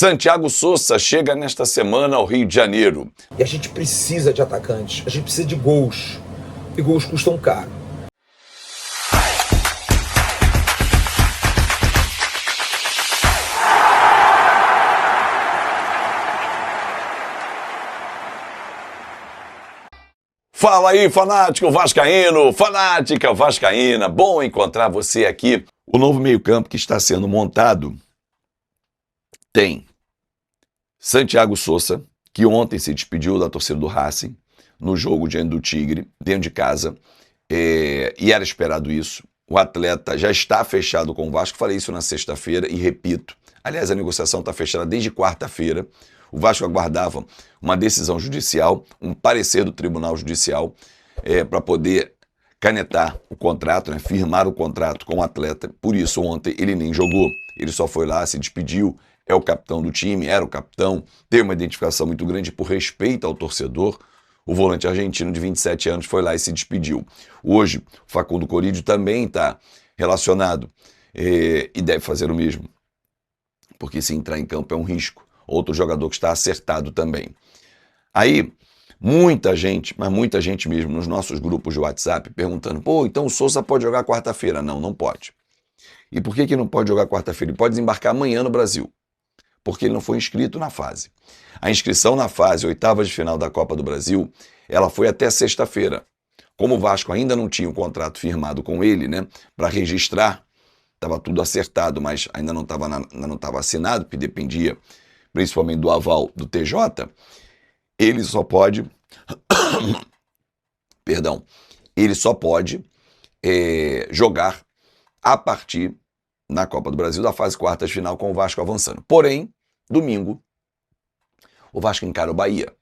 Santiago Sousa chega nesta semana ao Rio de Janeiro. E a gente precisa de atacantes, a gente precisa de gols. E gols custam caro. Fala aí, fanático vascaíno, fanática vascaína. Bom encontrar você aqui. O novo meio-campo que está sendo montado tem Santiago Sousa, que ontem se despediu da torcida do Racing no jogo diante do Tigre, dentro de casa, e era esperado isso. O atleta já está fechado com o Vasco, falei isso na sexta-feira e repito. Aliás, a negociação está fechada desde quarta-feira. O Vasco aguardava uma decisão judicial, um parecer do Tribunal Judicial para poder canetar o contrato, né, firmar o contrato com o atleta. Por isso, ontem ele nem jogou. Ele só foi lá, se despediu, é o capitão do time, era o capitão, tem uma identificação muito grande por respeito ao torcedor. O volante argentino de 27 anos foi lá e se despediu. Hoje, o Facundo Corídio também está relacionado e deve fazer o mesmo, porque se entrar em campo é um risco. Outro jogador que está acertado também. Aí, muita gente, mas muita gente mesmo, nos nossos grupos de WhatsApp, perguntando, pô, então o Sousa pode jogar quarta-feira? Não, não pode. E por que não pode jogar quarta-feira? Ele pode desembarcar amanhã no Brasil, porque ele não foi inscrito na fase. A inscrição na fase, oitavas de final da Copa do Brasil, ela foi até sexta-feira. Como o Vasco ainda não tinha um contrato firmado com ele, né, para registrar, estava tudo acertado, mas ainda não estava assinado, porque dependia principalmente do aval do TJ, ele só pode, ele só pode jogar a partir na Copa do Brasil da fase quartas de final com o Vasco avançando. Porém, domingo, o Vasco encara o Bahia.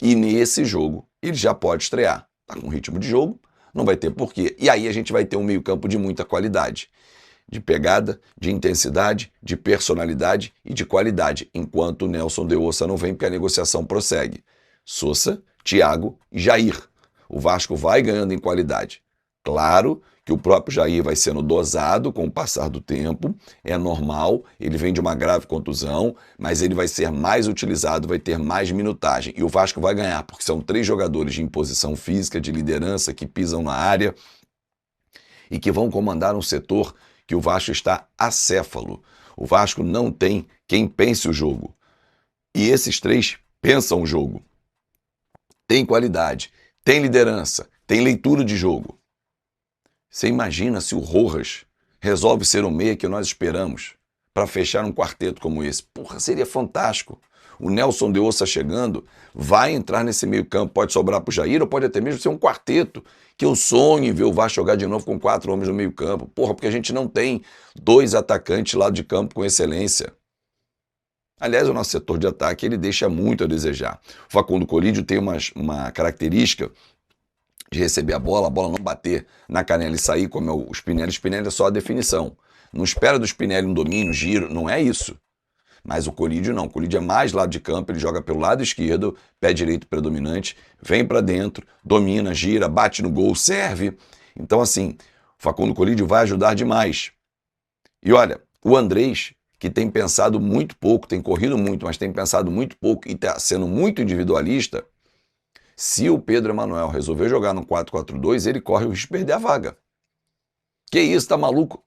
E nesse jogo, ele já pode estrear. Está com ritmo de jogo, não vai ter porquê. E aí a gente vai ter um meio-campo de muita qualidade. De pegada, de intensidade, de personalidade e de qualidade, enquanto o Nelson de Ossa não vem, porque a negociação prossegue. Sousa, Thiago e Jair. O Vasco vai ganhando em qualidade. Claro que o próprio Jair vai sendo dosado com o passar do tempo, é normal, ele vem de uma grave contusão, mas ele vai ser mais utilizado, vai ter mais minutagem. E o Vasco vai ganhar, porque são 3 jogadores de imposição física, de liderança, que pisam na área e que vão comandar um setor que o Vasco está acéfalo. O Vasco não tem quem pense o jogo. E esses 3 pensam o jogo. Tem qualidade, tem liderança, tem leitura de jogo. Você imagina se o Rojas resolve ser o meia que nós esperamos para fechar um quarteto como esse? Porra, seria fantástico. O Nelson de Ossa chegando, vai entrar nesse meio campo, pode sobrar para o Jair ou pode até mesmo ser um quarteto, que eu sonho em ver o Vasco jogar de novo com 4 homens no meio campo. Porra, porque a gente não tem 2 atacantes lá de campo com excelência. Aliás, o nosso setor de ataque, ele deixa muito a desejar. O Facundo Corídio tem uma característica de receber a bola não bater na canela e sair, como é o Spinelli. O Spinelli é só a definição. Não espera do Spinelli um domínio, giro, não é isso. Mas o Corídio não, o Corídio é mais lado de campo, ele joga pelo lado esquerdo, pé direito predominante, vem para dentro, domina, gira, bate no gol, serve. Então assim, o Facundo Corídio vai ajudar demais. E olha, o Andrés, que tem pensado muito pouco, tem corrido muito, mas tem pensado muito pouco e está sendo muito individualista, se o Pedro Emanuel resolver jogar no 4-4-2, ele corre o risco de perder a vaga. Que isso, tá maluco?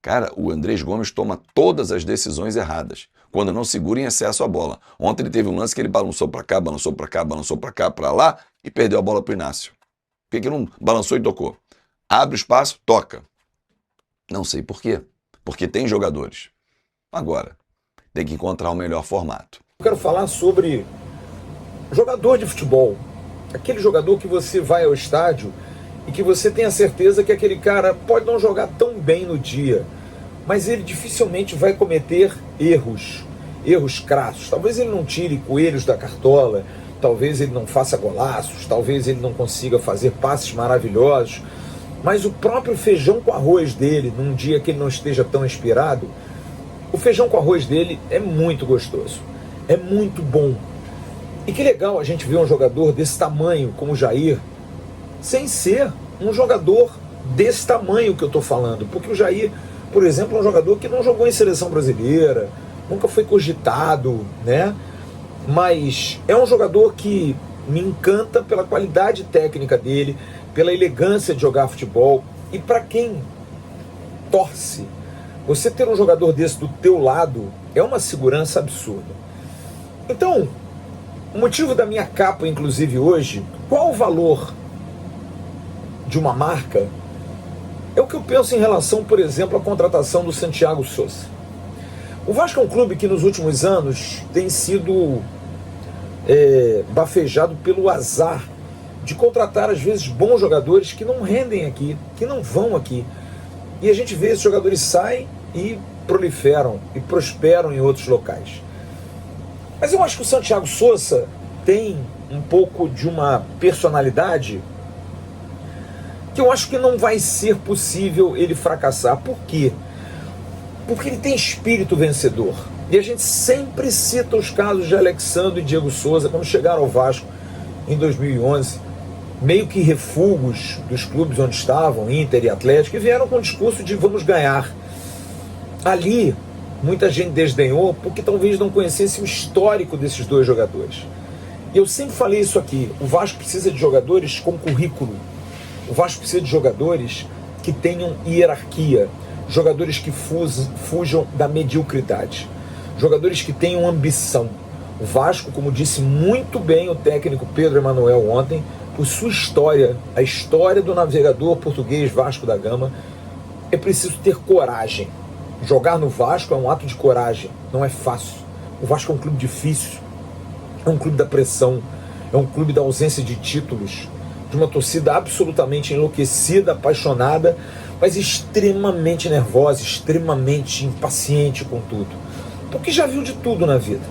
Cara, o Andrés Gomes toma todas as decisões erradas, quando não segura em excesso a bola. Ontem ele teve um lance que ele balançou para cá, balançou para cá, balançou para cá, para lá, e perdeu a bola pro Inácio. Por que não balançou e tocou? Abre o espaço, toca. Não sei por quê. Porque tem jogadores. Agora, tem que encontrar o melhor formato. Eu quero falar sobre jogador de futebol. Aquele jogador que você vai ao estádio e que você tem a certeza que aquele cara pode não jogar tão bem no dia, mas ele dificilmente vai cometer erros crassos. Talvez ele não tire coelhos da cartola, talvez ele não faça golaços, talvez ele não consiga fazer passes maravilhosos, mas o próprio feijão com arroz dele, num dia que ele não esteja tão inspirado, o feijão com arroz dele é muito gostoso, é muito bom. E que legal a gente ver um jogador desse tamanho como o Jair, sem ser um jogador desse tamanho que eu estou falando, porque o Jair, por exemplo, é um jogador que não jogou em seleção brasileira, nunca foi cogitado, né? Mas é um jogador que me encanta pela qualidade técnica dele, pela elegância de jogar futebol. E para quem torce, você ter um jogador desse do teu lado é uma segurança absurda. Então, o motivo da minha capa, inclusive hoje, qual o valor de uma marca, é o que eu penso em relação, por exemplo, à contratação do Santiago Sousa. O Vasco é um clube que nos últimos anos tem sido bafejado pelo azar de contratar às vezes bons jogadores que não rendem aqui, que não vão aqui. E a gente vê esses jogadores saem e proliferam e prosperam em outros locais. Mas eu acho que o Santiago Sousa tem um pouco de uma personalidade que eu acho que não vai ser possível ele fracassar. Por quê? Porque ele tem espírito vencedor. E a gente sempre cita os casos de Alexandre e Diego Souza, quando chegaram ao Vasco em 2011, meio que refugos dos clubes onde estavam, Inter e Atlético, e vieram com o discurso de vamos ganhar. Ali, muita gente desdenhou porque talvez não conhecesse o histórico desses dois jogadores. E eu sempre falei isso aqui, o Vasco precisa de jogadores com currículo. O Vasco precisa de jogadores que tenham hierarquia, jogadores que fujam da mediocridade, jogadores que tenham ambição. O Vasco, como disse muito bem o técnico Pedro Emanuel ontem, por sua história, a história do navegador português Vasco da Gama, é preciso ter coragem. Jogar no Vasco é um ato de coragem, não é fácil. O Vasco é um clube difícil, é um clube da pressão, é um clube da ausência de títulos, de uma torcida absolutamente enlouquecida, apaixonada, mas extremamente nervosa, extremamente impaciente com tudo. Porque já viu de tudo na vida.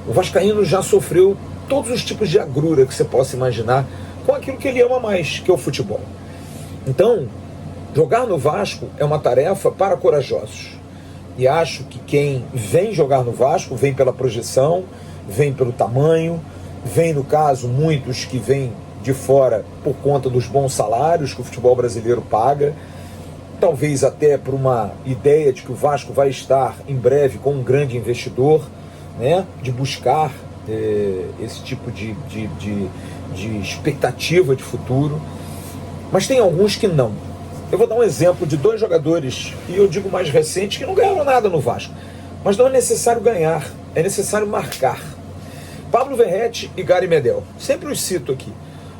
O vascaíno já sofreu todos os tipos de agrura que você possa imaginar com aquilo que ele ama mais, que é o futebol. Então, jogar no Vasco é uma tarefa para corajosos. E acho que quem vem jogar no Vasco, vem pela projeção, vem pelo tamanho, vem, no caso, muitos que vêm de fora por conta dos bons salários que o futebol brasileiro paga, talvez até por uma ideia de que o Vasco vai estar em breve com um grande investidor, né, de buscar esse tipo de expectativa de futuro. Mas tem alguns que não. Eu vou dar um exemplo de dois jogadores, e eu digo mais recentes, que não ganharam nada no Vasco. Mas não é necessário ganhar, é necessário marcar. Pablo Verrete e Gary Medel. Sempre os cito aqui.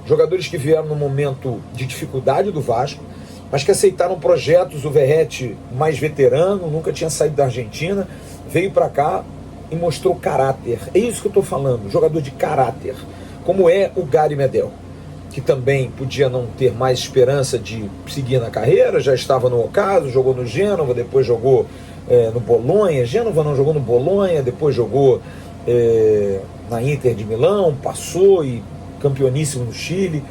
Jogadores que vieram num momento de dificuldade do Vasco, mas que aceitaram projetos. O Verrete, mais veterano, nunca tinha saído da Argentina, veio para cá e mostrou caráter. É isso que eu estou falando, jogador de caráter, como é o Gary Medel, que também podia não ter mais esperança de seguir na carreira, já estava no Ocaso, jogou no Gênova, depois jogou no Bolonha. Gênova não, jogou no Bolonha, depois jogou na Inter de Milão, passou e campeoníssimo no Chile.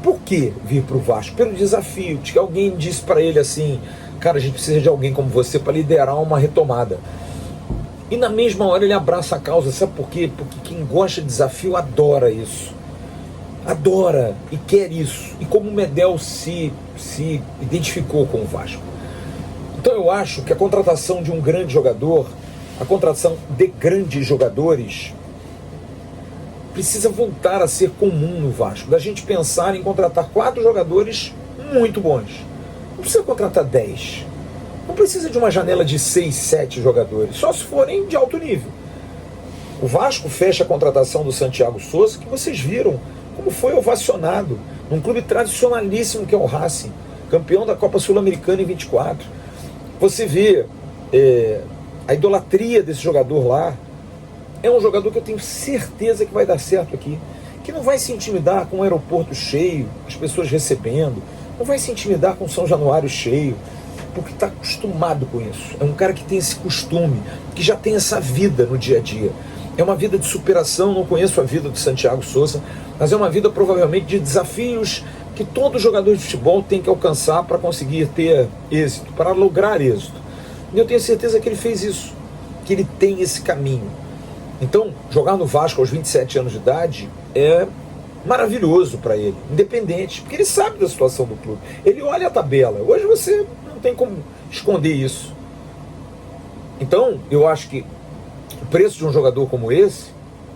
Por que vir para o Vasco? Pelo desafio, de que alguém disse para ele assim: cara, a gente precisa de alguém como você para liderar uma retomada. E na mesma hora ele abraça a causa. Sabe por quê? Porque quem gosta de desafio adora isso. Adora e quer isso. E como o Medel se identificou com o Vasco. Então eu acho que a contratação de um grande jogador, a contratação de grandes jogadores, precisa voltar a ser comum no Vasco. Da gente pensar em contratar 4 jogadores muito bons. Não precisa contratar 10. Não precisa de uma janela de 6, 7 jogadores, só se forem de alto nível. O Vasco fecha a contratação do Santiago Sousa, que vocês viram como foi ovacionado, num clube tradicionalíssimo que é o Racing, campeão da Copa Sul-Americana em 24. Você vê a idolatria desse jogador lá. É um jogador que eu tenho certeza que vai dar certo aqui, que não vai se intimidar com o aeroporto cheio, as pessoas recebendo, não vai se intimidar com São Januário cheio, porque está acostumado com isso. É um cara que tem esse costume, que já tem essa vida no dia a dia. É uma vida de superação. Não conheço a vida do Santiago Sousa, mas é uma vida provavelmente de desafios que todo jogador de futebol tem que alcançar para conseguir ter êxito, para lograr êxito. E eu tenho certeza que ele fez isso, que ele tem esse caminho. Então, jogar no Vasco aos 27 anos de idade é maravilhoso para ele, independente, porque ele sabe da situação do clube. Ele olha a tabela. Hoje você não tem como esconder isso. Então, eu acho que preço de um jogador como esse,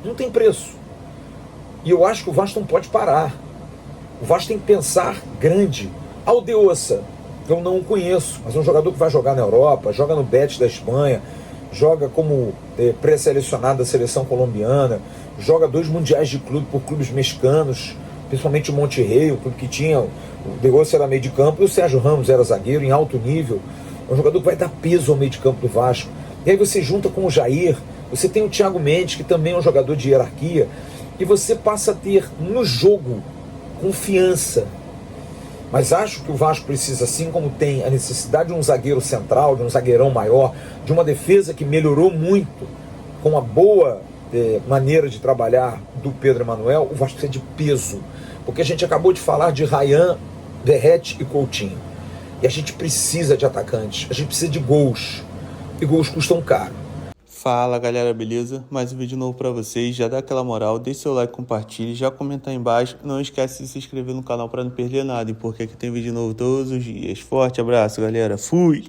não tem preço. E eu acho que o Vasco não pode parar. O Vasco tem que pensar grande. Aldeossa, eu não o conheço, mas é um jogador que vai jogar na Europa, joga no Betis da Espanha, joga como pré-selecionado da seleção colombiana, joga 2 mundiais de clube por clubes mexicanos, principalmente o Monterrey, o clube que tinha, o Aldeossa era meio de campo e o Sérgio Ramos era zagueiro em alto nível. É um jogador que vai dar peso ao meio de campo do Vasco. E aí você junta com o Jair, você tem o Thiago Mendes, que também é um jogador de hierarquia, e você passa a ter no jogo confiança. Mas acho que o Vasco precisa, assim como tem a necessidade de um zagueiro central, de um zagueirão maior, de uma defesa que melhorou muito com a boa maneira de trabalhar do Pedro Emanuel, o Vasco precisa de peso. Porque a gente acabou de falar de Ryan, Verratti e Coutinho. E a gente precisa de atacantes, a gente precisa de gols. E gols custam caro. Fala galera, beleza? Mais um vídeo novo pra vocês, já dá aquela moral, deixa seu like, compartilhe, já comenta aí embaixo, não esquece de se inscrever no canal pra não perder nada, porque aqui tem vídeo novo todos os dias. Forte abraço galera, fui!